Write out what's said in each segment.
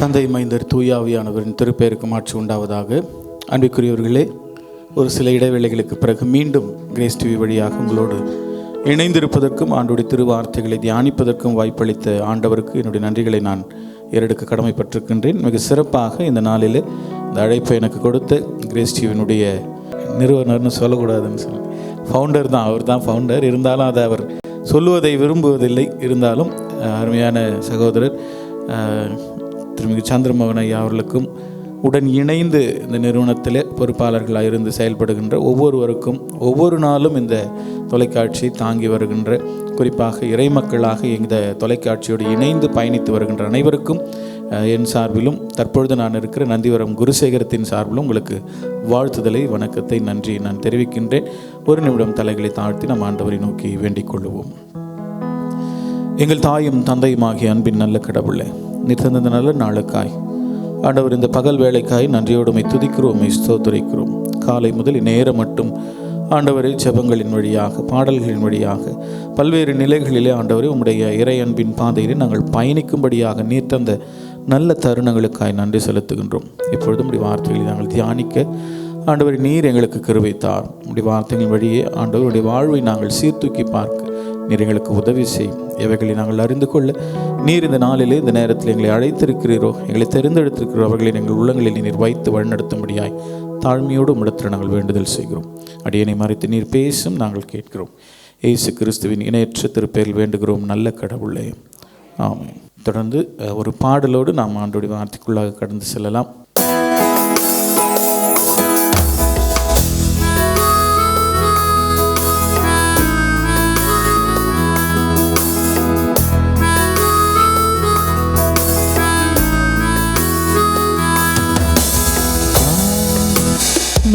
தந்தை, மைந்தர், தூயாவியானவரின் திருப்பெயருக்கு மாட்சி உண்டாவதாக. அன்பிற்குரியவர்களே, ஒரு சில இடைவேளைகளுக்கு பிறகு மீண்டும் கிரேஸ் டிவி வழியாக உங்களோடு இணைந்திருப்பதற்கும் ஆண்டோடைய திருவார்த்தைகளை தியானிப்பதற்கும் வாய்ப்பளித்த ஆண்டவருக்கு என்னுடைய நன்றிகளை நான் ஏறெடுக்க கடமைப்பட்டிருக்கின்றேன். மிக சிறப்பாக இந்த நாளில் இந்த அழைப்பை எனக்கு கொடுத்த கிரேஸ் டிவியினுடைய நிறுவனர்னு சொல்லக்கூடாதுன்னு சொல்லி ஃபவுண்டர் தான், அவர் தான் ஃபவுண்டர். இருந்தாலும் அதை அவர் சொல்லுவதை விரும்புவதில்லை. இருந்தாலும் அருமையான சகோதரர் திருமிகு சந்திரமோகன் ஐயா அவர்களுக்கும் உடன் இணைந்து இந்த நிறுவனத்தில் பொறுப்பாளர்களாக இருந்து செயல்படுகின்ற ஒவ்வொருவருக்கும் ஒவ்வொரு நாளும் இந்த தொலைக்காட்சி தாங்கி வருகின்ற, குறிப்பாக இறைமக்களாக இந்த தொலைக்காட்சியோடு இணைந்து பயணித்து வருகின்ற அனைவருக்கும் என் சார்பிலும் தற்பொழுது நான் இருக்கிற நந்திவரம் குருசேகரத்தின் சார்பிலும் உங்களுக்கு வாழ்த்துதலை, வணக்கத்தை, நன்றி நான் தெரிவிக்கின்றேன். ஒரு நிமிடம் தலைகளை தாழ்த்தி நம் ஆண்டவரை நோக்கி வேண்டிக் கொள்ளுவோம். எங்கள் தாயும் தந்தையுமாகிய அன்பின் நல்ல கடவுளே, நீர் தந்த நல்ல நாளுக்காய் ஆண்டவர் இந்த பகல் வேலைக்காய் நன்றியோடுமை துதிக்கிறோம், ஸ்தோத்திரிக்கிறோம். காலை முதல் இந்நேரம் மட்டும் ஆண்டவரை ஜெபங்களின் வழியாக, பாடல்களின் வழியாக, பல்வேறு நிலைகளிலே ஆண்டவரை உம்முடைய இறை அன்பின் பாதையிலே நாங்கள் பயணிக்கும்படியாக நீர் தந்த நல்ல தருணங்களுக்காய் நன்றி செலுத்துகின்றோம். இப்பொழுதும் உடைய வார்த்தைகளை நாங்கள் தியானிக்க ஆண்டவரை நீர் எங்களுக்கு கிருபை தார். உடைய வார்த்தைகளின் வழியே ஆண்டவருடைய வாழ்வை நாங்கள் சீர்தூக்கி பார்க்க நீர் எங்களுக்கு உதவி செய்யும். எவைகளை நாங்கள் அறிந்து கொள்ள நீர் இந்த நாளிலே இந்த நேரத்தில் எங்களை அழைத்திருக்கிறீரோ, எங்களை தெரிந்தெடுத்திருக்கிறோ, அவர்களை எங்கள் உள்ளங்களில் நீர் வைத்து வழிநடத்தும்படியாய் தாழ்மையோடு உம்மிடத்தில் நாங்கள் வேண்டுதல் செய்கிறோம். அடியனை மறைத்து நீர் பேசும் நாங்கள் கேட்கிறோம். இயேசு கிறிஸ்துவின் இணையற்ற திருப்பெயரில் வேண்டுகிறோம் நல்ல கடவுளே, ஆமென். தொடர்ந்து ஒரு பாடலோடு நாம் ஆண்டோடைய வார்த்தைக்குள்ளாக கடந்து செல்லலாம்.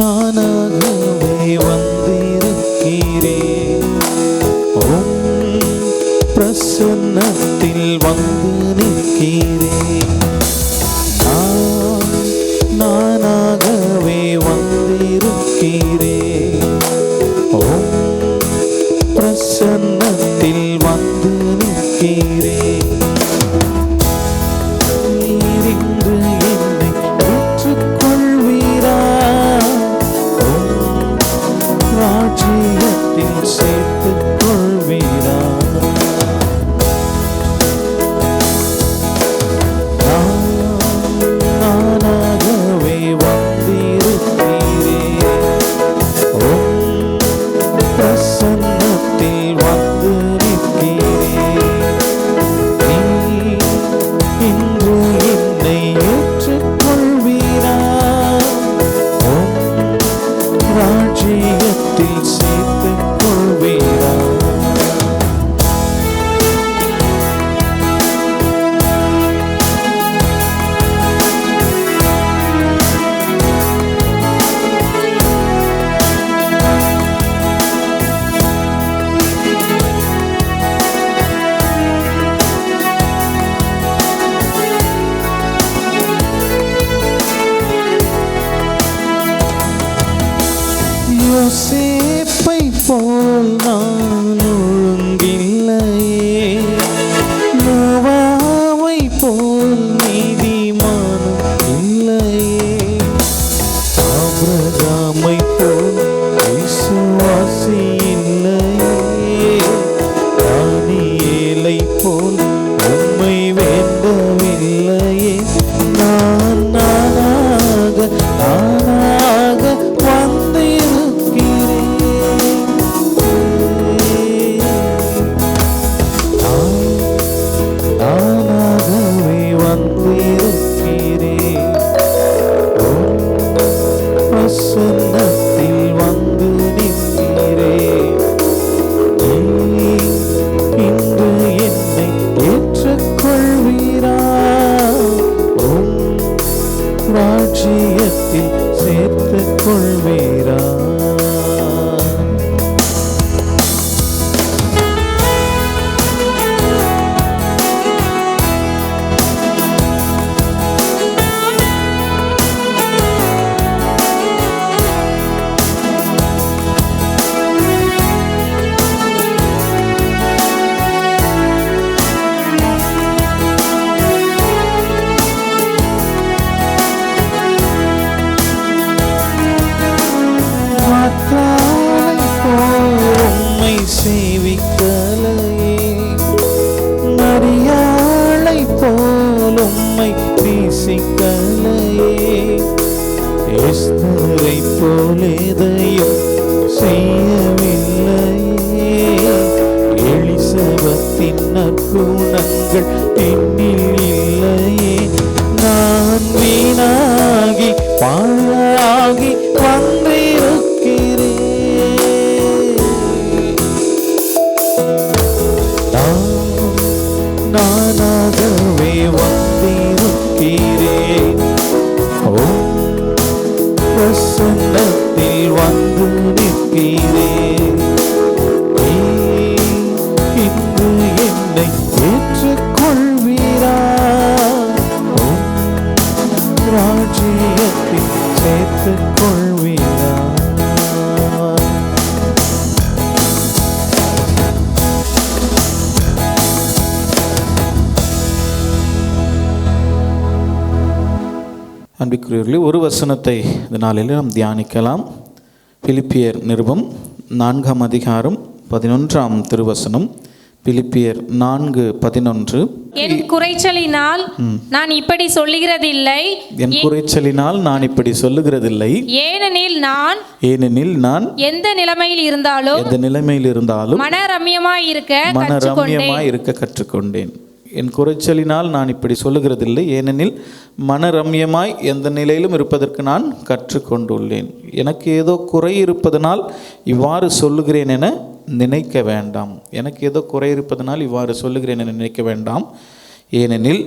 நானாகவே வந்திருக்கிறேன், பிரசன்னத்தில் வந்து நிற்கிறேன். நானாகவே வந்திருக்கிறேன், பிரசன்னத்தில் வந்து நிற்கிறேன். யோசேப்பை போல் நான் ஒழுங்கில்லையே, நோவாவை போல் நீதிமானும் இல்லையே, ஆபிரகாமை போல் விசுவாசி இல்லையே, தானியேலை போல் உம்மை வேண்டவில்லையே. நானாக ராஜ்யத்தில் சேர்த்துக் கொள்வீரா? நேசிக்கலையே. எஸ்தரை போல் எதையும் செய்யவில்லையே. எலிசபத்தின் நற்குணங்கள் என்னில் இல்லையே. நான் வீணாகி பாழாகி வந்திருக்கிறேன். நானாகவே வந்திருக்கிறேன். பிரசன்னத்தில் வந்து நிற்கிறேன். இன்று என்னை ஏற்றுக்கொள்வீரா? ராஜ்யத்தில் சேர்த்துக் கொள்வீரா? அன்பிற்குரியவர்களே, ஒரு வசனத்தை இந்த நாளில் நாம் தியானிக்கலாம். பிலிப்பியர் நிருபம் 4ஆம் அதிகாரம் 11ஆம் திருவசனம். பிலிப்பியர் 4:11. என் குறைச்சலினால் நான் இப்படி சொல்லுகிறதில்லை. என் குறைச்சலினால் நான் இப்படி சொல்லுகிறதில்லை. ஏனெனில் நான் எந்த நிலைமையில் இருந்தாலும் மனரம்யமாய் இருக்க கற்றுக்கொண்டேன். என் குறைச்சலினால் நான் இப்படி சொல்லுகிறதில்லை. ஏனெனில் மனரம்யமாய் எந்த நிலையிலும் இருப்பதற்கு நான் கற்றுக்கொண்டுள்ளேன். எனக்கு ஏதோ குறை இருப்பதனால் இவ்வாறு சொல்லுகிறேன் என நினைக்க வேண்டாம். எனக்கு ஏதோ குறை இருப்பதனால் இவ்வாறு சொல்லுகிறேன் என நினைக்க வேண்டாம். ஏனெனில்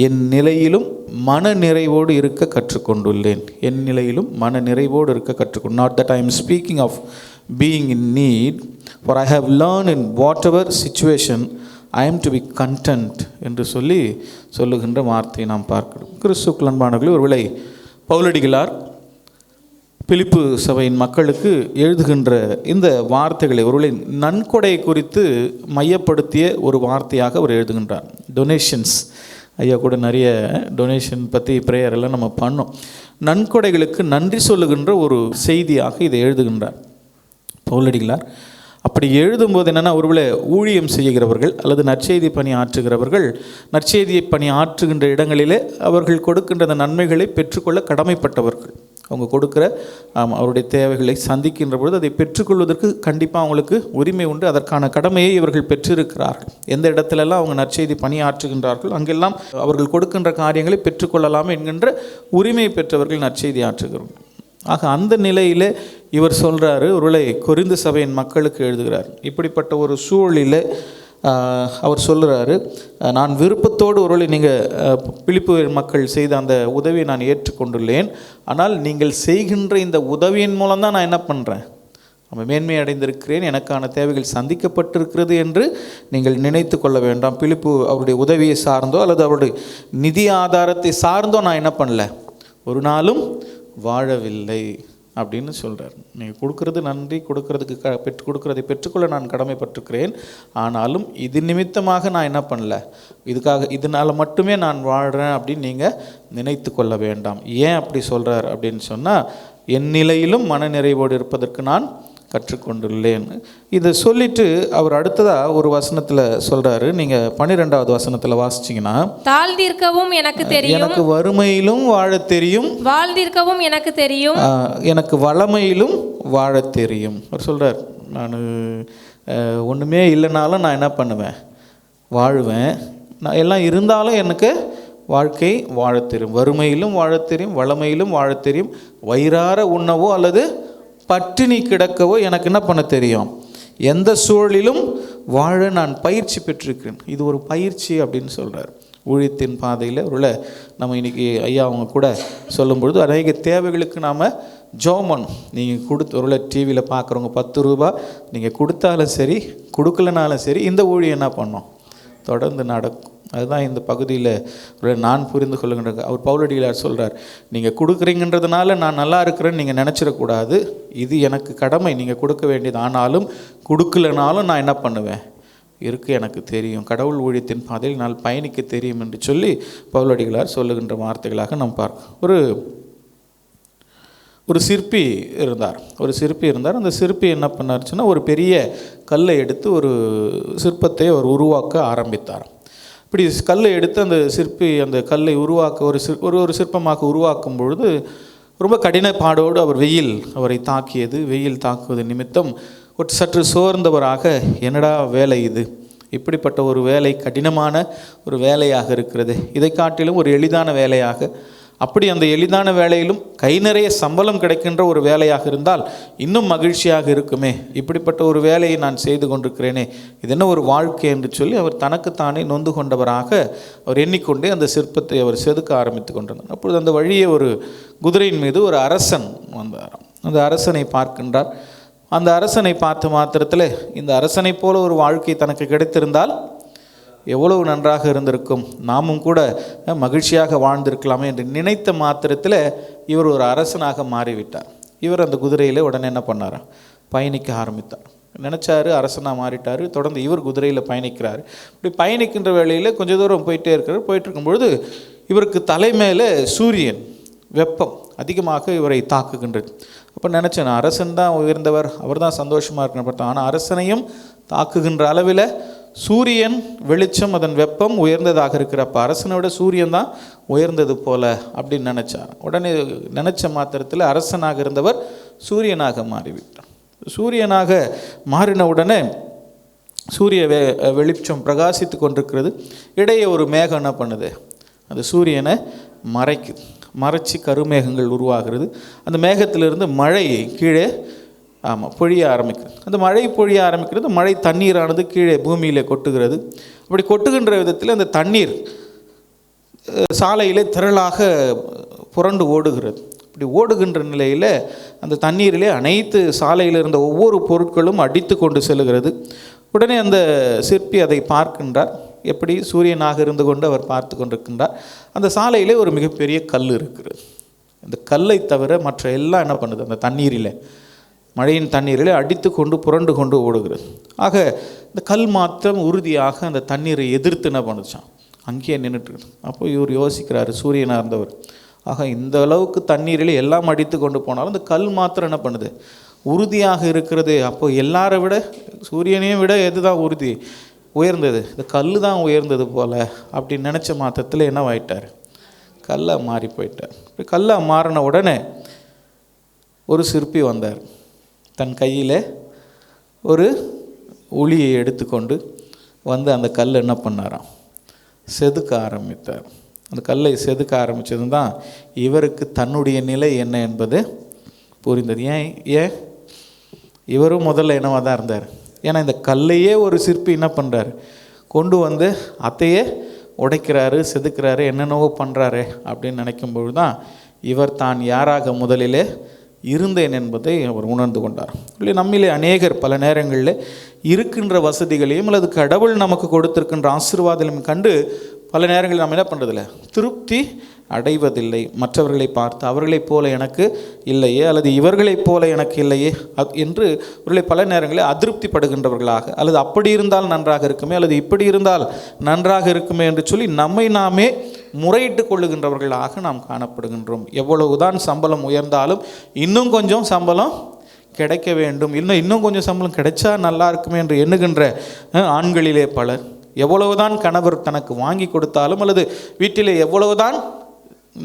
என் நிலையிலும் மன நிறைவோடு இருக்க கற்றுக்கொண்டுள்ளேன். என் நிலையிலும் மன நிறைவோடு இருக்க கற்றுக்கொண்டு. Not that I am speaking of being in need, for I have learned in whatever situation I am to be content என்று சொல்லுகின்ற வார்த்தையை நாம் பார்க்கிறோம். கிறிஸ்துவுக்குள் அன்பானவர்களே, ஒருவேளை பவுலடிகளார் பிலிப்பு சபையின் மக்களுக்கு எழுதுகின்ற இந்த வார்த்தைகளை ஒருவேளை நன்கொடை குறித்து மையப்படுத்திய ஒரு வார்த்தையாக அவர் எழுதுகின்றார். டொனேஷன்ஸ், ஐயா கூட நிறைய டொனேஷன் பற்றி ப்ரேயர் எல்லாம் நம்ம பண்ணோம். நன்கொடைகளுக்கு நன்றி சொல்லுகின்ற ஒரு செய்தியாக இதை எழுதுகின்றார் பவுலடிகளார். அப்படி எழுதும்போது என்னென்னா, ஒருவேளை ஊழியம் செய்கிறவர்கள் அல்லது நற்செய்தி பணி ஆற்றுகிறவர்கள் நற்செய்தியை பணி ஆற்றுகின்ற இடங்களிலே அவர்கள் கொடுக்கின்ற அந்த நன்மைகளை பெற்றுக்கொள்ள கடமைப்பட்டவர்கள். அவங்க கொடுக்குற அவருடைய தேவைகளை சந்திக்கின்ற பொழுது அதை பெற்றுக்கொள்வதற்கு கண்டிப்பாக அவங்களுக்கு உரிமை உண்டு. அதற்கான கடமையை இவர்கள் பெற்றிருக்கிறார்கள். எந்த இடத்துலெல்லாம் அவங்க நற்செய்தி பணி ஆற்றுகின்றார்கள் அங்கெல்லாம் அவர்கள் கொடுக்கின்ற காரியங்களை பெற்றுக்கொள்ளலாம் என்கின்ற உரிமையை பெற்றவர்கள் நற்செய்தி ஆற்றுகிறார்கள். ஆக அந்த நிலையில் இவர் சொல்கிறாரு, ஒருவேளை கொரிந்து சபையின் மக்களுக்கு எழுதுகிறார். இப்படிப்பட்ட ஒரு சூழலில் அவர் சொல்கிறாரு, நான் விருப்பத்தோடு ஒருவேளை நீங்கள் பிலிப்பு மக்கள் செய்த அந்த உதவியை நான் ஏற்றுக்கொண்டுள்ளேன். ஆனால் நீங்கள் செய்கின்ற இந்த உதவியின் மூலம்தான் நான் என்ன பண்ணுறேன், நம்ம மேன்மை அடைந்திருக்கிறேன், எனக்கான தேவைகள் சந்திக்கப்பட்டிருக்கிறது என்று நீங்கள் நினைத்து கொள்ள வேண்டாம். பிலிப்பு அவருடைய உதவியை சார்ந்தோ அல்லது அவருடைய நிதி ஆதாரத்தை சார்ந்தோ நான் என்ன பண்ணல, ஒரு நாளும் வாழவில்லை அப்படின்னு சொல்கிறார். நீங்கள் கொடுக்கறது நன்றி, கொடுக்கறதை பெற்றுக்கொள்ள நான் கடமைப்பட்டிருக்கிறேன். ஆனாலும் இது நிமித்தமாக நான் என்ன பண்ணல, இதனால் மட்டுமே நான் வாழ்கிறேன் அப்படின்னு நீங்கள் நினைத்து கொள்ள வேண்டாம். ஏன் அப்படி சொல்கிறார் அப்படின்னு சொன்னால், என் நிலையிலும் மன நிறைவோடு இருப்பதற்கு நான் கற்றுக்கொண்டுள்ளேன். இதை சொல்லிட்டு அவர் அடுத்ததாக ஒரு வசனத்தில் சொல்கிறாரு. நீங்கள் 12வது வசனத்தில் வாசிச்சிங்கன்னா, தாழ்ந்திருக்கவும் எனக்கு தெரியும், எனக்கு வறுமையிலும் வாழத் தெரியும், வாழ்ந்திருக்கவும் எனக்கு தெரியும், எனக்கு வளமையிலும் வாழத் தெரியும். அவர் சொல்கிறார், நான் ஒன்றுமே இல்லைனாலும் நான் என்ன பண்ணுவேன், வாழுவேன். நான் எல்லாம் இருந்தாலும் எனக்கு வாழ்க்கை வாழத் தெரியும். வறுமையிலும் வாழத் தெரியும், வளமையிலும் வாழத் தெரியும். வயிறார உண்ணவோ அல்லது பட்டினி கிடக்கவோ எனக்கு என்ன பண்ண தெரியும், எந்த சூழலிலும் வாழ நான் பயிற்சி பெற்றிருக்கிறேன். இது ஒரு பயிற்சி அப்படின்னு சொல்கிறார். ஊழியத்தின் பாதையில் உள்ள நம்ம இன்றைக்கி ஐயா அவங்க கூட சொல்லும்பொழுது அநேக தேவைகளுக்கு நாம் ஜோமன், நீங்கள் ஒரு டிவியில் பார்க்குறவங்க 10 ரூபா நீங்கள் கொடுத்தாலும் சரி கொடுக்கலனாலும் சரி இந்த ஊழியம் என்ன பண்ணோம், தொடர்ந்து நடக்கும். அதுதான் இந்த பகுதியில் நான் புரிந்து கொள்ளுகின்ற அவர் பவுலடிகளார் சொல்கிறார், நீங்கள் கொடுக்குறீங்கன்றதுனால நான் நல்லா இருக்கிறேன்னு நீங்கள் நினச்சிடக்கூடாது. இது எனக்கு கடமை, நீங்கள் கொடுக்க வேண்டியது. ஆனாலும் கொடுக்கலனாலும் நான் என்ன பண்ணுவேன், எனக்கு தெரியும், கடவுள் ஊழியத்தின் பாதையில் நான் பயணிக்க தெரியும் என்று சொல்லி பவுலடிகளார் சொல்லுகின்ற வார்த்தைகளாக நாம் பார்க்க. ஒரு சிற்பி இருந்தார். அந்த சிற்பி என்ன பண்ணாருச்சுன்னா, ஒரு பெரிய கல்லை எடுத்து ஒரு சிற்பத்தை அவர் உருவாக்க ஆரம்பித்தார். இப்படி கல்லை எடுத்து அந்த சிற்பி அந்த கல்லை உருவாக்க ஒரு சிற்பமாக உருவாக்கும் பொழுது ரொம்ப கடினப்பாடோடு அவர் வெயில் அவரை தாக்கியது. வெயில் தாக்குவது நிமித்தம் சற்று சோர்ந்தவராக, என்னடா வேலை இது, இப்படிப்பட்ட ஒரு வேலை கடினமான ஒரு வேலையாக இருக்கிறது, இதை காட்டிலும் ஒரு எளிதான வேலையாக, அப்படி அந்த எளிதான வேலையிலும் கை நிறைய சம்பளம் கிடைக்கின்ற ஒரு வேலையாக இருந்தால் இன்னும் மகிழ்ச்சியாக இருக்குமே, இப்படிப்பட்ட ஒரு வேலையை நான் செய்து கொண்டிருக்கிறேனே, இது என்ன ஒரு வாழ்க்கை என்று சொல்லி அவர் தனக்குத்தானே நொந்து கொண்டவராக அவர் எண்ணிக்கொண்டே அந்த சிற்பத்தை அவர் செதுக்க ஆரம்பித்து கொண்டிருந்தார். அப்பொழுது அந்த வழியே ஒரு குதிரையின் மீது ஒரு அரசன் வந்தார். அந்த அரசனை பார்க்கின்றார். அந்த அரசனை பார்த்த மாத்திரத்தில் இந்த அரசனை போல ஒரு வாழ்க்கை தனக்கு கிடைத்திருந்தால் எவ்வளவு நன்றாக இருந்திருக்கும், நாமும் கூட மகிழ்ச்சியாக வாழ்ந்திருக்கலாமே என்று நினைத்த மாத்திரத்தில் இவர் ஒரு அரசனாக மாறிவிட்டார். இவர் அந்த குதிரையில் உடனே என்ன பண்ணார், பயணிக்க ஆரம்பித்தார். நினச்சாரு அரசனாக மாறிட்டார். தொடர்ந்து இவர் குதிரையில் பயணிக்கிறார். இப்படி பயணிக்கின்ற வேளையில் கொஞ்சம் தூரம் போயிட்டே இருக்கிறார். போயிட்டு இருக்கும்பொழுது இவருக்கு தலைமையில் சூரியன் வெப்பம் அதிகமாக இவரை தாக்குகின்றது. அப்போ நினச்சேன், அரசன் தான் உயர்ந்தவர், அவர் தான் சந்தோஷமாக இருக்கணும் பார்த்தோம். ஆனால் அரசனையும் தாக்குகின்ற அளவில் சூரியன் வெளிச்சம் அதன் வெப்பம் உயர்ந்ததாக இருக்கிறப்ப அரசனை விட சூரியன் தான் உயர்ந்தது போல அப்படின்னு நினச்சார். உடனே நினச்ச மாத்திரத்தில் அரசனாக இருந்தவர் சூரியனாக மாறிவிட்டார். சூரியனாக மாறின உடனே சூரிய வெளிச்சம் பிரகாசித்து கொண்டிருக்கிறது. இடையே ஒரு மேகம் என்ன பண்ணுது, அந்த சூரியனை மறைச்சி கருமேகங்கள் உருவாகிறது. அந்த மேகத்திலிருந்து மழை கீழே பொழிய ஆரம்பிக்கிறது. அந்த மழை பொழிய ஆரம்பிக்கிறது. மழை தண்ணீரானது கீழே பூமியிலே கொட்டுகிறது. அப்படி கொட்டுகின்ற விதத்தில் அந்த தண்ணீர் சாலையிலே திரளாக புரண்டு ஓடுகிறது. இப்படி ஓடுகின்ற நிலையில் அந்த தண்ணீரிலே அனைத்து சாலையில் இருந்த ஒவ்வொரு பொருட்களும் அடித்து கொண்டு செல்கிறது. உடனே அந்த சிற்பி அதை பார்க்கின்றார். எப்படி சூரியனாக இருந்து கொண்டு அவர் பார்த்து கொண்டிருக்கின்றார். அந்த சாலையிலே ஒரு மிகப்பெரிய கல் இருக்கிறது. அந்த கல்லை தவிர மற்ற எல்லாம் என்ன பண்ணுது, அந்த தண்ணீரில், மழையின் தண்ணீரில் அடித்து கொண்டு புரண்டு கொண்டு ஓடுகிறது. ஆக இந்த கல் மாத்திரம் உறுதியாக அந்த தண்ணீரை எதிர்த்து என்ன பண்ணுச்சான், அங்கேயே நின்றுட்டு. அப்போ இவர் யோசிக்கிறாரு, சூரியனாக இருந்தவர், ஆக இந்த அளவுக்கு தண்ணீரில் எல்லாம் அடித்து கொண்டு போனாலும் இந்த கல் மாத்திரம் என்ன பண்ணுது, உறுதியாக இருக்கிறது. அப்போ எல்லாரை விட, சூரியனையும் விட எது தான் உயர்ந்தது, இந்த கல் தான் உயர்ந்தது போல் அப்படின்னு நினச்ச மாத்திரத்தில் என்னவாயிட்டார், கல்லாக மாறி போயிட்டார். கல்லாக மாறின உடனே ஒரு சிற்பி வந்தார். தன் கையில் ஒரு உளியை எடுத்துக்கொண்டு வந்து அந்த கல் என்ன பண்ணாராம், செதுக்க ஆரம்பித்தார். அந்த கல்லை செதுக்க ஆரம்பித்தது தான் இவருக்கு தன்னுடைய நிலை என்ன என்பது புரிந்தது. ஏன் இவரும் முதல்ல என்னவாக தான் இருந்தார். ஏன்னா இந்த கல்லையே ஒரு சிற்பி என்ன பண்ணுறாரு, கொண்டு வந்து அத்தையே உடைக்கிறாரு, செதுக்கிறாரு, என்னென்னவோ பண்ணுறாரு அப்படின்னு நினைக்கும்பொழுது தான் இவர் தான் யாராக முதலிலே இருந்தேன் என்பதை அவர் உணர்ந்து கொண்டார். இல்லை, நம்மிலே அநேகர் பல நேரங்களில் இருக்கின்ற வசதிகளையும் அல்லது கடவுள் நமக்கு கொடுத்திருக்கின்ற ஆசீர்வாதங்களையும் கண்டு பல நேரங்களில் நம்ம என்ன பண்ணுறதில்ல, திருப்தி அடைவதில்லை. மற்றவர்களை பார்த்து அவர்களைப் போல எனக்கு இல்லையே அல்லது இவர்களைப் போல எனக்கு இல்லையே என்று அவர்களை பல நேரங்களில் அதிருப்திப்படுகின்றவர்களாக, அல்லது அப்படி இருந்தால் நன்றாக இருக்குமே அல்லது இப்படி இருந்தால் நன்றாக இருக்குமே என்று சொல்லி நம்மை நாமே முறையிட்டு கொள்ளுகின்றவர்களாக நாம் காணப்படுகின்றோம். எவ்வளவுதான் சம்பளம் உயர்ந்தாலும் இன்னும் கொஞ்சம் சம்பளம் கிடைக்க வேண்டும், இன்னும் கொஞ்சம் சம்பளம் கிடைச்சா நல்லா இருக்குமே என்று எண்ணுகின்ற ஆண்களிலே பலர், எவ்வளவுதான் கணவர் தனக்கு வாங்கி கொடுத்தாலும் அல்லது வீட்டிலே எவ்வளவுதான்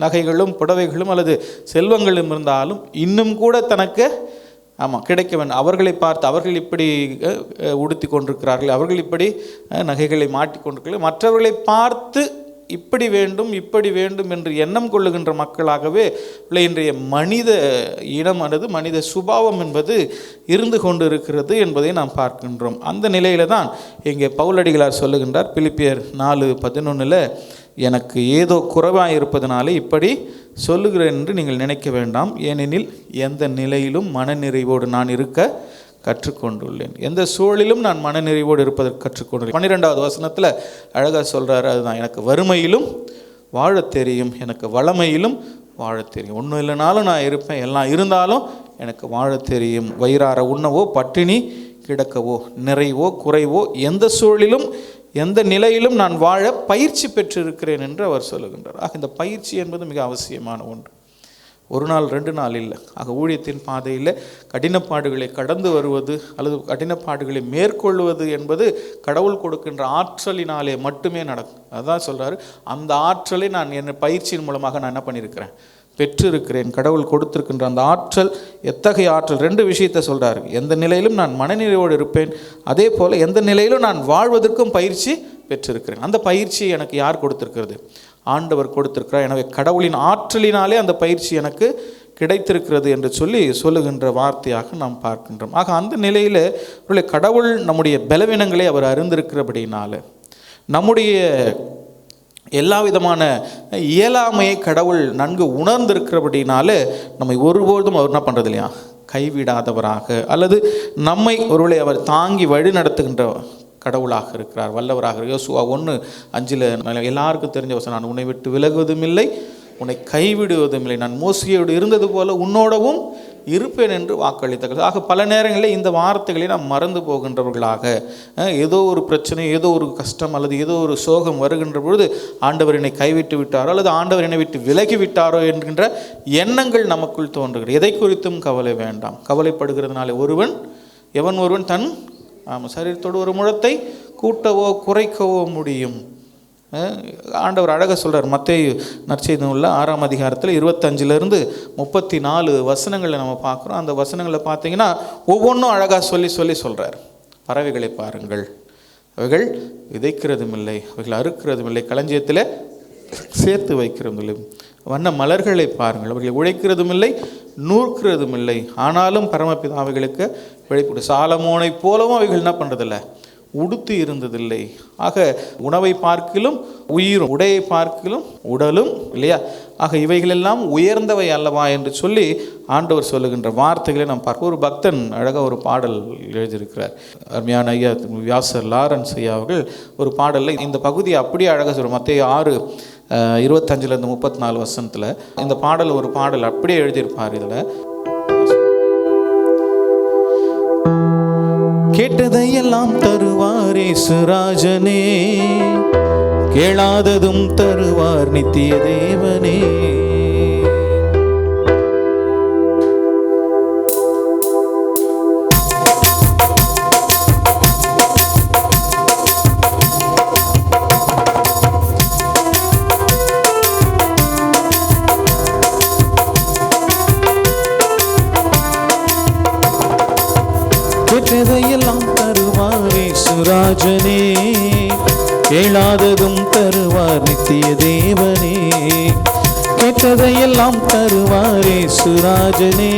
நகைகளும் புடவைகளும் அல்லது செல்வங்களும் இருந்தாலும் இன்னும் கூட தனக்கு கிடைக்க வேண்டும். அவர்களை பார்த்து அவர்கள் இப்படி உடுத்தி கொண்டிருக்கிறார்கள், அவர்கள் இப்படி நகைகளை மாட்டிக்கொண்டிருக்கிறார்கள், மற்றவர்களை பார்த்து இப்படி வேண்டும் என்று எண்ணம் கொள்ளுகின்ற மக்களாகவே இன்றைய மனித இனமானது, மனித சுபாவம் என்பது இருந்து கொண்டு இருக்கிறது என்பதை நாம் பார்க்கின்றோம். அந்த நிலையில தான் இங்கே பவுலடிகளார் சொல்லுகின்றார், பிலிப்பியர் 4:11, எனக்கு ஏதோ குறைவாக இருப்பதனாலே இப்படி சொல்லுகிறேன் என்று நீங்கள் நினைக்க வேண்டாம், ஏனெனில் எந்த நிலையிலும் மனநிறைவோடு நான் இருக்க கற்றுக்கொண்டுள்ளேன், எந்த சூழலிலும் நான் மனநிறைவோடு இருப்பதற்கு கற்றுக்கொண்டுள்ளேன். 12வது வசனத்தில் அழகாக சொல்கிறாரு, அதுதான் எனக்கு வறுமையிலும் வாழ தெரியும், எனக்கு வளமையிலும் வாழ தெரியும். ஒன்றும் இல்லைனாலும் நான் இருப்பேன், எல்லாம் இருந்தாலும் எனக்கு வாழ தெரியும். வயிறார உண்ணவோ பட்டினி கிடக்கவோ நிறைவோ குறைவோ எந்த சூழலிலும் எந்த நிலையிலும் நான் வாழ பயிற்சி பெற்றிருக்கிறேன் என்று அவர் சொல்லுகின்றார். ஆக இந்த பயிற்சி என்பது மிக அவசியமான ஒன்று. ஒரு நாள் 2 நாள் இல்லை. ஆக ஊழியத்தின் பாதையில் கடினப்பாடுகளை கடந்து வருவது அல்லது கடினப்பாடுகளை மேற்கொள்வது என்பது கடவுள் கொடுக்கின்ற ஆற்றலினாலே மட்டுமே நடக்கும். அதுதான் சொல்கிறாரு, அந்த ஆற்றலை நான் என் பயிற்சியின் மூலமாக நான் என்ன பண்ணியிருக்கிறேன், பெற்றிருக்கிறேன். கடவுள் கொடுத்திருக்கின்ற அந்த ஆற்றல் எத்தகைய ஆற்றல்? 2 விஷயத்தை சொல்கிறாரு. எந்த நிலையிலும் நான் மனநிலையோடு இருப்பேன், அதே போல் எந்த நிலையிலும் நான் வாழ்வதற்கும் பயிற்சி பெற்றிருக்கிறேன். அந்த பயிற்சியை எனக்கு யார் கொடுத்திருக்கிறது? ஆண்டவர் கொடுத்திருக்கிறார். எனவே கடவுளின் ஆற்றலினாலே அந்த பயிற்சி எனக்கு கிடைத்திருக்கிறது என்று சொல்லுகின்ற வார்த்தையாக நாம் பார்க்கின்றோம். ஆக அந்த நிலையில் கடவுள் நம்முடைய பலவீனங்களை அவர் அறிந்திருக்கிறபடினால, நம்முடைய எல்லா விதமான இயலாமையை கடவுள் நன்கு உணர்ந்திருக்கிறபடினால நம்மை ஒருபோதும் அவர் என்ன பண்ணுறது இல்லையா, கைவிடாதவராக அல்லது நம்மை ஒருவேளை அவர் தாங்கி வழி நடத்துகின்ற கடவுளாக இருக்கிறார், வல்லவராக. யோசுவா 1:5 எல்லாருக்கும் தெரிஞ்ச வசனம், நான் உன்னை விட்டு விலகுவதும் இல்லை, உன்னை கைவிடுவதும் இல்லை, நான் மோசேயோடு இருந்தது போல உன்னோடவும் இருப்பேன் என்று வாக்களித்தார்கள். ஆக பல நேரங்களில் இந்த வார்த்தைகளை நாம் மறந்து போகின்றவர்களாக, ஏதோ ஒரு பிரச்சனை, ஏதோ ஒரு கஷ்டம் அல்லது ஏதோ ஒரு சோகம் வருகின்ற பொழுது ஆண்டவர் என்னை கைவிட்டு விட்டாரோ அல்லது ஆண்டவர் என்னை விட்டு விலகி விட்டாரோ என்கின்ற எண்ணங்கள் நமக்குள் தோன்றுகிறது. எதை குறித்தும் கவலை வேண்டாம். கவலைப்படுகிறதுனால எவன் ஒருவன் தன் சரீரத்தோடு ஒரு முழத்தை கூட்டவோ குறைக்கவோ முடியும். ஆண்டவர் அழகாக சொல்கிறார். மத்தேயு நற்செய்தி நூலில் 6ஆம் அதிகாரத்தில் 25 34 வசனங்களை நம்ம பார்க்குறோம். அந்த வசனங்களை பார்த்தீங்கன்னா ஒவ்வொன்றும் அழகாக சொல்லி சொல்கிறார். பறவைகளை பாருங்கள், அவைகள் விதைக்கிறதும் இல்லை, அவைகள் அறுக்கிறதும் இல்லை, களஞ்சியத்தில் சேர்த்து வைக்கிறதும் இல்லை. வண்ண மலர்களை பாருங்கள், அவர்களை உழைக்கிறதும் இல்லை, நூற்கிறதும் இல்லை, ஆனாலும் பரமபிதா அவைகளுக்கு விளைப்பு. சாலமோனை போலவும் அவைகள் என்ன பண்ணுறதில்லை, உடுத்தி இருந்ததில்லை. ஆக உணவை பார்க்கிலும் உயிரும், உடையை பார்க்கிலும் உடலும் இல்லையா. ஆக இவைகளெல்லாம் உயர்ந்தவை அல்லவா என்று சொல்லி ஆண்டவர் சொல்லுகின்ற வார்த்தைகளை நாம் பார்க்க. ஒரு பக்தன் அழகாக ஒரு பாடல் எழுதியிருக்கிறார். அருமையான ஐயா வியாசர் லாரன்ஸ் ஐயா அவர்கள் ஒரு பாடலில் இந்த பகுதியை அப்படியே அழகாக சொல்கிறார். மத்தேயு 6:25-34 வசனத்தில் இந்த பாடல் ஒரு பாடல் அப்படியே எழுதியிருப்பார். இதில் கேட்டதையெல்லாம் தருவார் இயேசுராஜனே, கேளாததும் தருவார் நித்திய தேவனே. கேட்டதையெல்லாம் தருவார் இயேசுராஜனே, கேளாததும் தருவார் நித்திய தேவனே. கேட்டதையெல்லாம் தருவார் இயேசுராஜனே,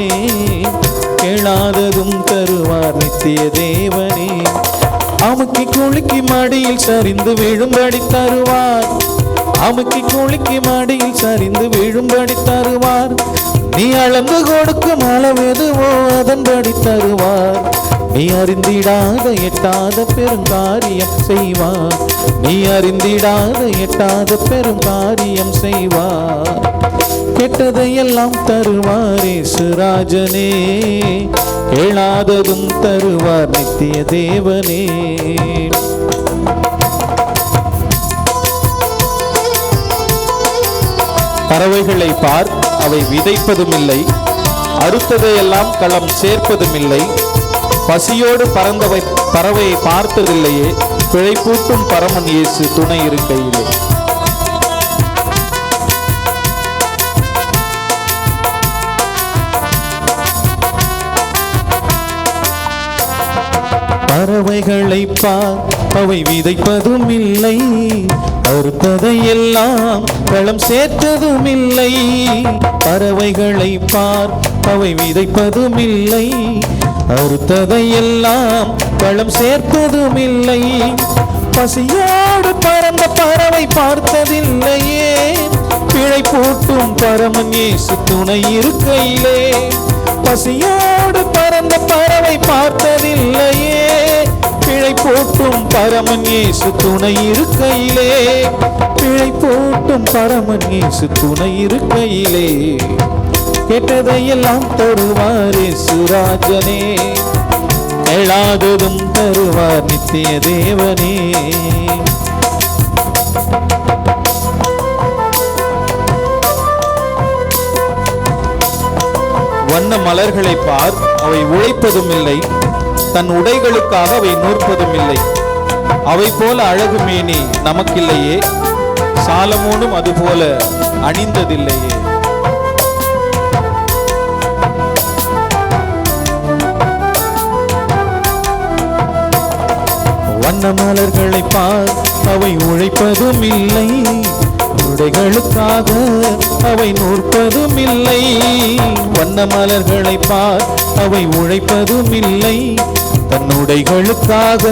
கேளாததும் தருவார் நித்திய தேவனே. அமுக்கி குலுக்கி மடியில் சரிந்து விழும்படி தருவார், அமுக்கி குலுக்கி மடியில் சரிந்து விழும்படி தருவார். நீ அளந்து கொடுக்கும் அளவெதுவோ அதன்படி தருவார். நீ அறிந்திடாத எட்டாத பெருங்காரியம் செய்வார், நீ அறிந்திடாத எட்டாத பெருங்காரியம் செய்வார். கெட்டதையெல்லாம் தருவார் இயேசுராஜனே, கேளாததும் தருவார் நித்திய தேவனே. பறவைகளை பார், அவை விதைப்பதும் இல்லை, அறுத்ததையெல்லாம் களம் சேர்ப்பதும் இல்லை. பசியோடு பறந்தவை பறவையை பார்த்ததில்லையே, பிழைப்பூட்டும் பரமன் இயேசு துணை இருக்கையிலே. பறவைகளை பார், அவை விதைப்பதும் இல்லை, அறுத்ததையெல்லாம் களம் சேர்த்ததும் இல்லை. பறவைகளை பார், அவை விதைப்பதும் இல்லை, அறுத்ததையெல்லாம் களம் சேர்ப்பதும் இல்லை. பசியோடு பறந்த பறவை பார்த்ததில்லையே, பிழை போட்டும் பரமன் இயேசு துணை இருக்கையிலே. பசியோடு பறந்த பறவை பார்த்ததில்லையே, பிழை போட்டும் பரமன் இயேசு துணை இருக்கையிலே. பிழை போட்டும் பரமன் இயேசு துணை இருக்கையிலே. கேட்டதையெல்லாம் தருவார் இயேசுராஜனே, கேளாததும் தருவார் நித்திய தேவனே. வண்ண மலர்களை பார், அவை உழைப்பதும் இல்லை, தன் உடைகளுக்காக அவை நூற்பதும் இல்லை. அவை போல அழகு மேனி நமக்கில்லையே, சாலமோனும் அதுபோல அணிந்ததில்லையே. வண்ண மலர்களை பார், அவை உழைப்பதும் இல்லை, உடைகளுக்காக அவை நூற்பதும் இல்லை. வண்ண மலர்களை பார், அவை உழைப்பதும் இல்லை, தன்னுடைகளுக்காக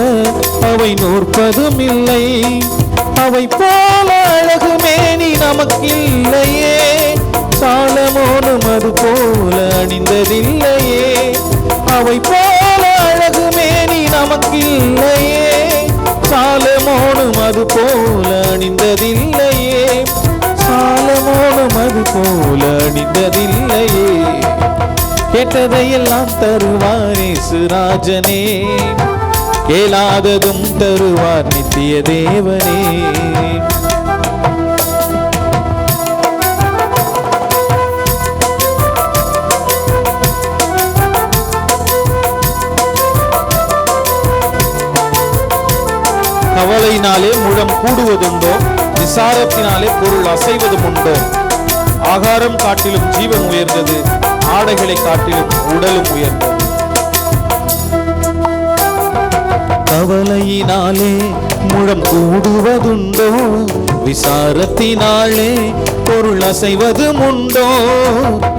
அவை நூற்பதும் இல்லை. அவை போல அழகு மேனி நமக்கில்லையே, சாலமோனும் அது போல அணிந்ததில்லையே. அவை போல அழகு மேனி நமக்கில்லையே, சாலமோனும் அது போல அணிந்ததில்லையே. சாலமோனும் அது போல அணிந்ததில்லையே. கேட்டதையெல்லாம் தருவார் இயேசுராஜனே, கேளாததும் தருவார் நித்திய தேவனே. கவலையினாலே முழம் கூடுவதுண்டோ, விசாரத்தினாலே பொருள் அசைவதும் உண்டோ? ஆகாரம் காட்டிலும் ஜீவன் உயர்ந்தது, ஆடைகளை காட்டிலும் உடலும் உயர்ந்தது. கவலையினாலே முழம் கூடுவதுண்டோ, விசாரத்தினாலே பொருள் அசைவதும் உண்டோ?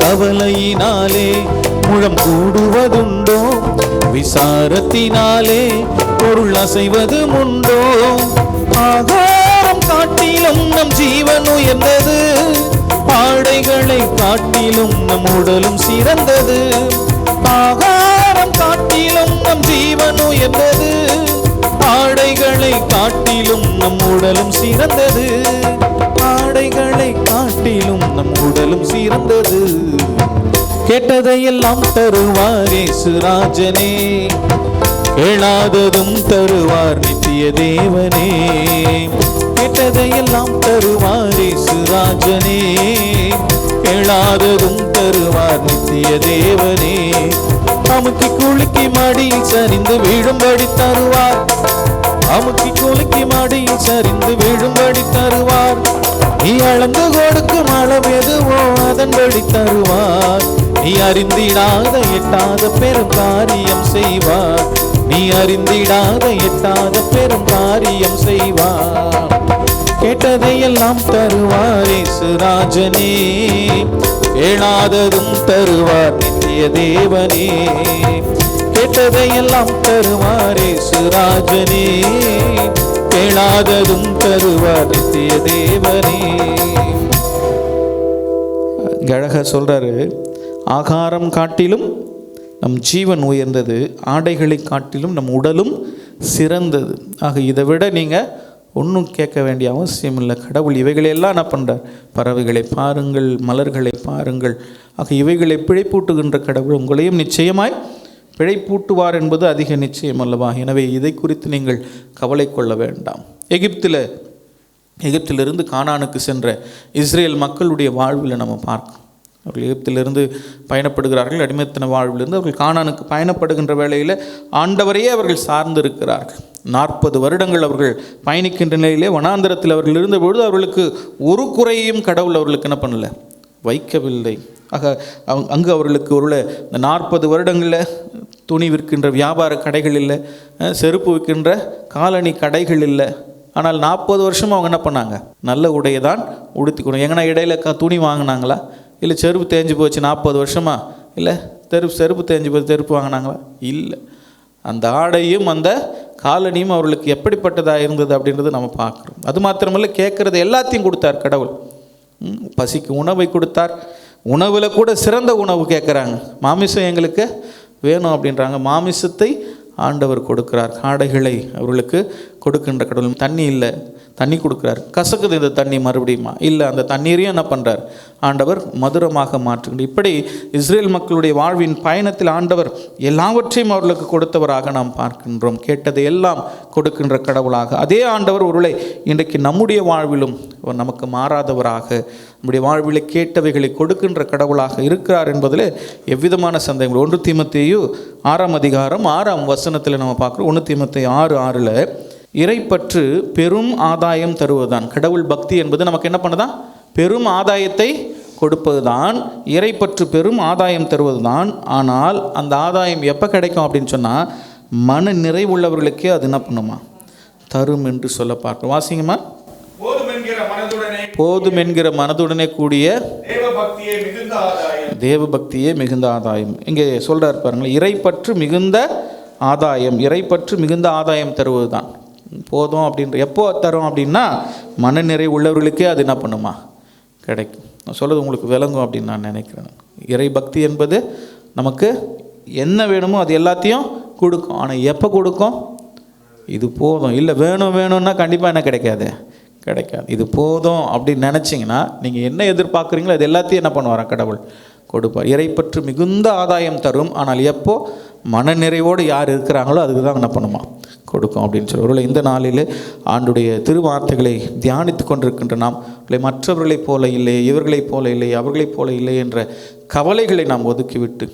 கவலையினாலே முழம் கூடுவதுண்டோ, விசாரத்தினாலே பொருள் அசைவதும் உண்டோ? ஆகாரம் காட்டிலும் நம் ஜீவன் உயர்ந்தது, ஆடைகளை காட்டிலும் நம் உடலும் சிறந்தது. ஆகாரம் காட்டிலும் நம் ஜீவன் உயர்ந்தது, ஆடைகளை காட்டிலும் நம் உடலும் சிறந்தது. ஆடைகளை காட்டிலும் நம் உடலும் சிறந்தது. கேட்டதையெல்லாம் தருவார் இயேசுராஜனே, கேளாததும் தருவார் நித்திய தேவனே. கேட்டதையெல்லாம் தருவார் இயேசுராஜனே, கேளாததும் தருவார் நித்திய தேவனே. அமுக்கி குலுக்கி மடியில் சரிந்து வீழும்படி தருவார், அமுக்கி குலுக்கி மடியில் சரிந்து வீழும்படி தருவார். நீ அளந்து கொடுக்கும் அளவு எதுவோ அதன்படி தருவார். நீ அறிந்திடாத எட்டாத பெரும் காரியம் செய்வார், நீ அறிந்திடாத எட்டாத பெரும் காரியம் செய்வார். கேட்டதையெல்லாம் தருவார் இயேசுராஜனே, கேளாததும் தருவார் நித்திய தேவனே. கேட்டதையெல்லாம் தருவார் இயேசுராஜனே, கேளாததும் தருவார் நித்திய தேவனே. அழகா சொல்றாரு, ஆகாரம் காட்டிலும் நம் ஜீவன் உயர்ந்தது, ஆடைகளை காட்டிலும் நம் உடலும் சிறந்தது. ஆக இதை விட நீங்கள் ஒன்றும் கேட்க வேண்டிய அவசியம் இல்லை. கடவுள் இவைகளையெல்லாம் என்ன பண்ணுறார்? பறவைகளை பாருங்கள், மலர்களை பாருங்கள். ஆக இவைகளை பிழைப்பூட்டுகின்ற கடவுள் உங்களையும் நிச்சயமாய் பிழைப்பூட்டுவார் என்பது அதிக நிச்சயம் அல்லவா? எனவே இதை குறித்து நீங்கள் கவலை கொள்ள வேண்டாம். எகிப்திலிருந்து கானானுக்கு சென்ற இஸ்ரேல் மக்களுடைய வாழ்வில் நம்ம பார்க்கணும். அவர்கள் எகிப்திலிருந்து பயணப்படுகிறார்கள், அடிமைத்தன வாழ்விலிருந்து அவர்கள் கானானுக்கு பயணப்படுகின்ற வேளையில் ஆண்டவரையே அவர்கள் சார்ந்து இருக்கிறார்கள். 40 வருடங்கள் அவர்கள் பயணிக்கின்ற நிலையிலே வனாந்தரத்தில் அவர்கள் இருந்தபொழுது அவர்களுக்கு ஒரு குறையையும் கடவுள் அவர்களுக்கு என்ன பண்ணல, வைக்கவில்லை. ஆக அங்கு அவர்களுக்கு ஒரு இந்த 40 வருடங்களில் துணி விற்கின்ற வியாபார கடைகள் இல்லை, செருப்பு விற்கின்ற காலணி கடைகள் இல்லை. ஆனால் 40 வருஷமாக அவங்க என்ன பண்ணாங்க? நல்ல உடையை தான் உடுத்திக்கணும். எங்கன்னா இடையில துணி வாங்கினாங்களா? இல்லை செருப்பு தேஞ்சு போச்சு 40 வருஷமா? இல்லை செருப்பு தேஞ்சு போச்சு செருப்பு வாங்கினாங்களா? இல்லை. அந்த ஆடையும் அந்த காலனியும் அவர்களுக்கு எப்படிப்பட்டதாக இருந்தது அப்படின்றத நம்ம பார்க்குறோம். அது மாத்திரமல்ல, கேட்குறது எல்லாத்தையும் கொடுத்தார் கடவுள். பசிக்கு உணவை கொடுத்தார். உணவில் கூட சிறந்த உணவு கேட்குறாங்க. மாமிசம் எங்களுக்கு வேணும் அப்படின்றாங்க. மாமிசத்தை ஆண்டவர் கொடுக்கிறார். ஆடைகளை அவர்களுக்கு கொடுக்கின்ற கடவுள். தண்ணி இல்லை, தண்ணி கொடுக்குறாரு. கசக்குது இந்த தண்ணி மறுபடியுமா? இல்லை, அந்த தண்ணீரையும் என்ன பண்ணுறார்? ஆண்டவர் மதுரமாக மாற்றுகிறார். இப்படி இஸ்ரேல் மக்களுடைய வாழ்வின் பயணத்தில் ஆண்டவர் எல்லாவற்றையும் அவர்களுக்கு கொடுத்தவராக நாம் பார்க்கின்றோம். கேட்டதை எல்லாம் கொடுக்கின்ற கடவுளாக அதே ஆண்டவர் ஒருவேளை இன்றைக்கு நம்முடைய வாழ்விலும் நமக்கு மாறாதவராக, நம்முடைய வாழ்வில் கேட்டவைகளை கொடுக்கின்ற கடவுளாக இருக்கிறார் என்பதில் எவ்விதமான சந்தேகங்கள். 1 தீமோத்தேயு 6:6 நம்ம பார்க்குறோம். 1 தீமோத்தேயு 6:6 இறைப்பற்று பெரும் ஆதாயம் தருவதுதான். கடவுள் பக்தி என்பது நமக்கு என்ன பண்ணுதான்? பெரும் ஆதாயத்தை கொடுப்பது தான். இறைப்பற்று பெரும் ஆதாயம் தருவது தான். ஆனால் அந்த ஆதாயம் எப்போ கிடைக்கும் அப்படின்னு சொன்னால், மன நிறைவுள்ளவர்களுக்கே அது என்ன பண்ணுமா? தரும் என்று சொல்ல பார்க்கிறோம். வாசிங்கம்மா. போதும் என்கிற மனதுடனே கூடிய தேவ பக்தியே மிகுந்த ஆதாயம். இங்கே சொல்றார் பாருங்கள், இறைப்பற்று மிகுந்த ஆதாயம். இறைப்பற்று மிகுந்த ஆதாயம் தருவது தான். போதும் அப்படின்ற எப்போ தரும் அப்படின்னா, மனநிறை உள்ளவர்களுக்கே அது என்ன பண்ணுமா? கிடைக்கும். நான் சொல்கிறது உங்களுக்கு விளங்கும் அப்படின்னு நான் நினைக்கிறேன். இறை பக்தி என்பது நமக்கு என்ன வேணுமோ அது எல்லாத்தையும் கொடுக்கும். ஆனால் எப்போ கொடுக்கும்? இது போதும், இல்லை வேணும்னா கண்டிப்பாக என்ன கிடைக்காது? இது போதும் அப்படின்னு நினச்சிங்கன்னா நீங்கள் என்ன எதிர்பார்க்குறீங்களோ அது எல்லாத்தையும் என்ன பண்ணுவார்? கடவுள் கொடுப்பார். இறைப்பற்று மிகுந்த ஆதாயம் தரும். ஆனால் எப்போ மனநிறைவோடு யார் இருக்கிறாங்களோ அதுக்கு தான் என்ன பண்ணுமா? கொடுக்கும் அப்படின்னு சொல்லுவார்கள். இந்த நாளில் ஆண்டுடைய திருவார்த்தைகளை தியானித்து கொண்டிருக்கின்ற நாம் மற்றவர்களைப் போல இல்லை, இவர்களைப் போல இல்லை, அவர்களைப் போல இல்லை என்ற கவலைகளை நாம் ஒதுக்கிவிட்டு,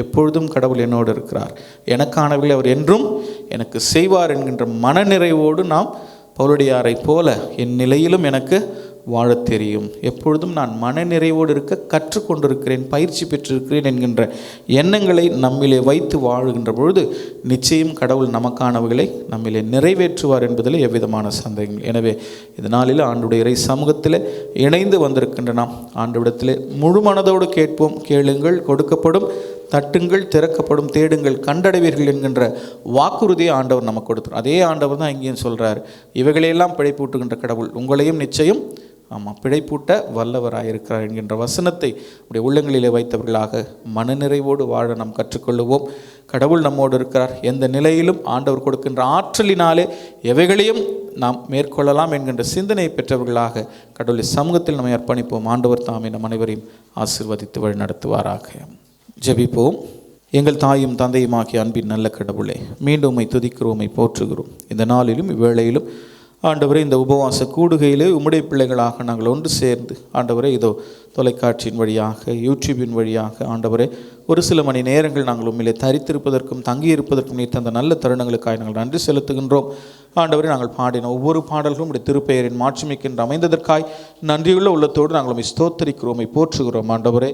எப்பொழுதும் கடவுள் என்னோடு இருக்கிறார், எனக்கானவர்களை அவர் என்றும் எனக்கு செய்வார் என்கின்ற மனநிறைவோடு நாம் பவுலடியாரை போல என் நிலையிலும் எனக்கு வாழத் தெரியும், எப்பொழுதும் நான் மனநிறைவோடு இருக்க கற்றுக்கொண்டிருக்கிறேன், பயிற்சி பெற்றிருக்கிறேன் என்கின்ற எண்ணங்களை நம்மிலே வைத்து வாழுகின்ற பொழுது நிச்சயம் கடவுள் நமக்கானவர்களை நம்மிலே நிறைவேற்றுவார் என்பதில் எவ்விதமான சந்தேகம். எனவே இதனாலில் ஆண்டுடைய இறை சமூகத்தில் இணைந்து வந்திருக்கின்ற நாம் ஆண்டவிடத்திலே முழு மனதோடு கேட்போம். கேளுங்கள் கொடுக்கப்படும், தட்டுங்கள் திறக்கப்படும், தேடுங்கள் கண்டடைவீர்கள் என்கின்ற வாக்குறுதியை ஆண்டவர் நமக்கு கொடுத்தார். அதே ஆண்டவர் தான் இங்கேயும் சொல்கிறார், இவைகளையெல்லாம் பிழைப்பூட்டுகின்ற கடவுள் உங்களையும் நிச்சயம் பிழைப்பூட்ட வல்லவராயிருக்கிறார் என்கின்ற வசனத்தை உடைய உள்ளங்களிலே வைத்தவர்களாக மனநிறைவோடு வாழ நாம் கற்றுக்கொள்ளுவோம். கடவுள் நம்மோடு இருக்கிறார். எந்த நிலையிலும் ஆண்டவர் கொடுக்கின்ற ஆற்றலினாலே எவைகளையும் நாம் மேற்கொள்ளலாம் என்கின்ற சிந்தனையை பெற்றவர்களாக கடவுளை சமூகத்தில் நம்மை அர்ப்பணிப்போம். ஆண்டவர் தாமே நம் அனைவரையும் ஆசீர்வதித்து வழி நடத்துவாராக. ஜெபிப்போம். எங்கள் தாயும் தந்தையுமாகிய அன்பின் நல்ல கடவுளே, மீண்டும் உம்மை துதிக்கிறோம், உம்மை போற்றுகிறோம். இந்த நாளிலும் இவ்வேளையிலும் ஆண்டவரே, இந்த உபவாச கூடுகையிலே உம்முடைய பிள்ளைகளாக நாங்கள் ஒன்று சேர்ந்து ஆண்டவரே, இதோ தொலைக்காட்சியின் வழியாக, யூடியூபின் வழியாக ஆண்டவரே, ஒரு சில மணி நேரங்கள் நாங்கள் உண்மையிலே தரித்திருப்பதற்கும் தங்கியிருப்பதற்கும் நீர் தந்த நல்ல தருணங்களுக்காக நாங்கள் நன்றி செலுத்துகின்றோம். ஆண்டவரே, நாங்கள் பாடின ஒவ்வொரு பாடல்களும் உடைய திருப்பெயரின் மாட்சிமைக்கென்று அமைந்ததற்காய் நன்றியுள்ள உள்ளத்தோடு நாங்கள் உம்மை ஸ்தோத்தரிக்கிறோம், உம்மை போற்றுகிறோம். ஆண்டவரே,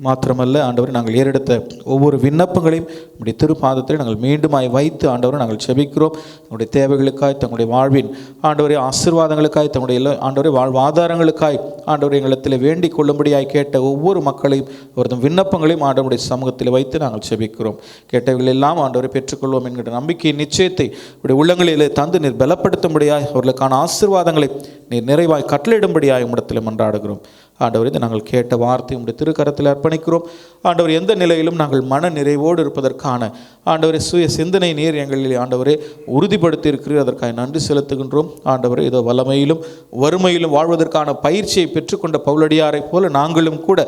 மாத்திரமல்ல ஆண்டவரை, நாங்கள் ஏறெடுத்த ஒவ்வொரு விண்ணப்பங்களையும் நம்முடைய திருப்பாதத்தில் நாங்கள் மீண்டுமாய் வைத்து ஆண்டவரை நாங்கள் செபிக்கிறோம். தங்களுடைய தேவைகளுக்காய், தங்களுடைய வாழ்வின் ஆண்டவரை ஆசீர்வாதங்களுக்காய், தங்களுடைய ஆண்டவரை வாழ்வாதாரங்களுக்காய் ஆண்டவரை எங்களிடத்தில் வேண்டிக் கொள்ளும்படியாய் கேட்ட ஒவ்வொரு மக்களையும் ஒருத்தம் விண்ணப்பங்களையும் ஆண்டவருடைய சமூகத்தில் வைத்து நாங்கள் செபிக்கிறோம். கேட்டவைகள் எல்லாம் ஆண்டவரை பெற்றுக்கொள்வோம் என்கிற நம்பிக்கையின் நிச்சயத்தை உடைய உள்ளங்களிலே தந்து நீர் பலப்படுத்தும்படியாய், அவர்களுக்கான ஆசீர்வாதங்களை நீர் நிறைவாய் கட்டளையிடும்படியாய் உம்மிடத்தில் மன்றாடுகிறோம். ஆண்டவர், இதை நாங்கள் கேட்ட வார்த்தை உடைய திருக்கரத்தில் அர்ப்பணிக்கிறோம். ஆண்டவர், எந்த நிலையிலும் நாங்கள் மன நிறைவோடு இருப்பதற்கான ஆண்டவரை சுய சிந்தனை நீர் எங்களில் ஆண்டவரை உறுதிப்படுத்தி இருக்கிறீர், அதற்காக நன்றி செலுத்துகின்றோம். ஆண்டவரை, இதோ வல்லமையிலும் வறுமையிலும் வாழ்வதற்கான பயிற்சியை பெற்றுக்கொண்ட பவுலடியாரை போல நாங்களும் கூட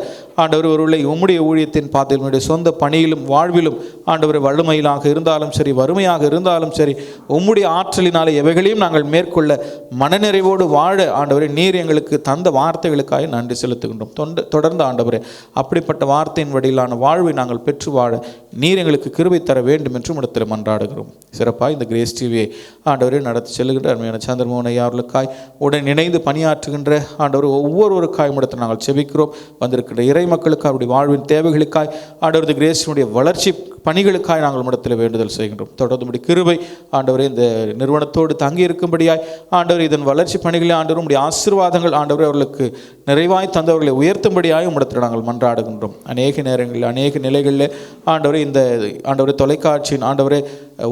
ஆண்டவர் ஒருவேளை உம்முடைய ஊழியத்தின் பாதையில் உம்முடைய சொந்த பணியிலும் வாழ்விலும் ஆண்டவரை வறுமையிலாக இருந்தாலும் சரி, வறுமையாக இருந்தாலும் சரி, உம்முடைய ஆற்றலினாலே எவைகளையும் நாங்கள் மேற்கொள்ள மனநிறைவோடு வாழ ஆண்டவரை நீர் எங்களுக்கு தந்த வார்த்தைகளுக்காக நன்றி செலுத்துகின்றோம். தொடர்ந்து ஆண்டவரே, அப்படிப்பட்ட வார்த்தையின் வழியிலான வாழ்வை நாங்கள் பெற்று வாழ நீர் எங்களுக்கு கிருபை தர வேண்டும் என்று இடத்தில் மன்றாடுகிறோம். சிறப்பாக இந்த கிரேஸ் டிவியை ஆண்டவரை நடத்தி செல்லுகின்ற அருமையான சந்திரமோகன் ஐயா அவர்களுக்காய் உடன் இணைந்து பணியாற்றுகின்ற ஆண்டவர் ஒவ்வொருவருக்காய் இடத்தில் நாங்கள் செபிக்கிறோம். வந்திருக்கின்ற இறை மக்களுக்காக, அவருடைய வாழ்வின் தேவைகளுக்காய், ஆண்டவரது கிரேஸினுடைய வளர்ச்சி பணிகளுக்காய் நாங்கள் இடத்தில் வேண்டுதல் செய்கின்றோம். தொடர்ந்து கிருபை ஆண்டவரே இந்த நிறுவனத்தோடு தங்கி இருக்கும்படியாய் ஆண்டவர் இதன் வளர்ச்சி பணிகளில் ஆண்டவர் உடைய ஆசீர்வாதங்கள் ஆண்டவரை அவர்களுக்கு நிறைவாய் தந்தவர்களை உயர்த்தும்படியாய் இடத்தில் நாங்கள் மன்றாடுகின்றோம். அநேக நேரங்களில் அநேக நிலைகளில் ஆண்டவரை இந்த ஆண்டவரை தொலைக்காட்சியின் ஆண்டவரை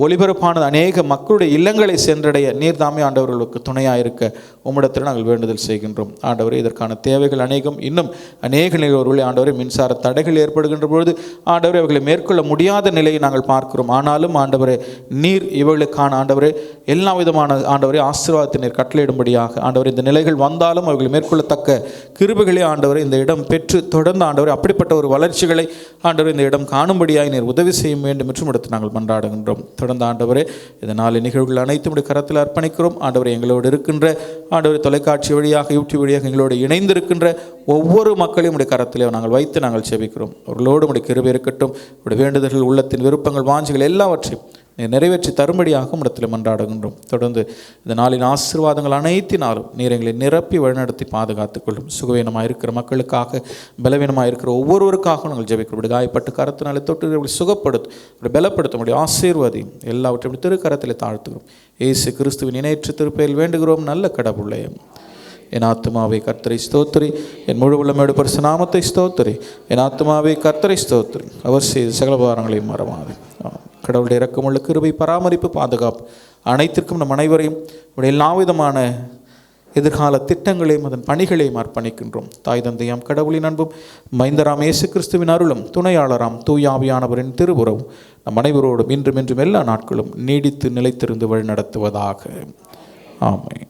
ஒளிபரப்பானது அநேக மக்களுடைய இல்லங்களை சென்றடைய நீர் தாமே ஆண்டவர்களுக்கு துணையாக இருக்க உம்மிடத்தில் நாங்கள் வேண்டுதல் செய்கின்றோம். ஆண்டவரே, இதற்கான தேவைகள் அநேகம், இன்னும் அநேக நிலையில் ஆண்டவரே மின்சார தடைகள் ஏற்படுகின்ற பொழுது ஆண்டவரே அவர்களை மேற்கொள்ள முடியாத நிலையை நாங்கள் பார்க்கிறோம். ஆனாலும் ஆண்டவரே நீர் இவர்களுக்கான ஆண்டவரே எல்லா விதமான ஆண்டவரே ஆசீர்வாதத்தை நீர் கட்டளையிடும்படியாக ஆண்டவரே இந்த நிலைகள் வந்தாலும் அவர்களை மேற்கொள்ளத்தக்க கிருபைகளே ஆண்டவரே இந்த இடம் பெற்று தொடர்ந்து ஆண்டவரே அப்படிப்பட்ட ஒரு வளர்ச்சிகளை ஆண்டவரே இந்த இடம் காணும்படியாக நீர் உதவி செய்ய வேண்டும் என்றும் எடுத்து நாங்கள் மன்றாடுகின்றோம். தொடர்ந்து ஆண்டவரே இந்த நாலு நிகழ்வுகள் அனைத்தும் உடைய கரத்தில் அர்ப்பணிக்கிறோம். ஆண்டவரே எங்களோடு இருக்கின்ற ஆண்டவரே தொலைக்காட்சி வழியாக யூடியூப் வழியாக எங்களோடு இணைந்திருக்கின்ற ஒவ்வொரு மக்களையும் உடைய கரத்திலே நாங்கள் வைத்து நாங்கள் செபிக்கிறோம். அவர்களோடு உடைய கிருபை இருக்கட்டும். உடைய வேண்டுதல்கள், உள்ளத்தின் விருப்பங்கள், வாஞ்சிகள் எல்லாவற்றையும் நிறைவேற்றி தரும்படியாக இடத்தில் மன்றாடுகின்றோம். தொடர்ந்து இந்த நாளின் ஆசீர்வாதங்கள் அனைத்தினாலும் நீர் எங்களை நிரப்பி வழிநடத்தி பாதுகாத்துக் கொள்ளும். சுகவீனமாக இருக்கிற மக்களுக்காக, பலவீனமாக இருக்கிற ஒவ்வொருவருக்காக நாங்கள் ஜெபிக்கிறோம். காயப்பட்டு கரத்தினாலே தொட்டு சுகப்படுத்தும், பலப்படுத்த முடியும் ஆசீர்வாதி எல்லாவற்றையும் திருக்கரத்தில் தாழ்த்துகிறோம். இயேசு கிறிஸ்துவின் இணையற்ற திருப்பெயரில் வேண்டுகிறோம் நல்ல கடவுளே. என் ஆத்துமாவை கர்த்தரை ஸ்தோத்திரி, என் முழு உள்ளமையோடு பரிசுத்த நாமத்தை ஸ்தோத்திரி. என் ஆத்துமாவை கர்த்தரை ஸ்தோத்திரி, அவர் செய்த சகல உபகாரங்களையும் மறவாது. கடவுளுடைய இரக்கமுள்ள கிருபை, பராமரிப்பு, பாதுகாப்பு அனைத்திற்கும் நம் அனைவரையும் உடைய எல்லா விதமான எதிர்கால திட்டங்களையும் அதன் பணிகளையும் அர்ப்பணிக்கின்றோம். தாய் தந்தையாம் கடவுளின் அன்பும் மைந்தராம் இயேசு கிறிஸ்துவின் அருளும் துணையாளராம் தூய ஆவியானவரின் திருவுறவும் நம் அனைவரோடும் இன்றும் என்றும் எல்லா நாட்களும் நீடித்து நிலைத்திருந்து வழி நடத்துவதாக. ஆமென்.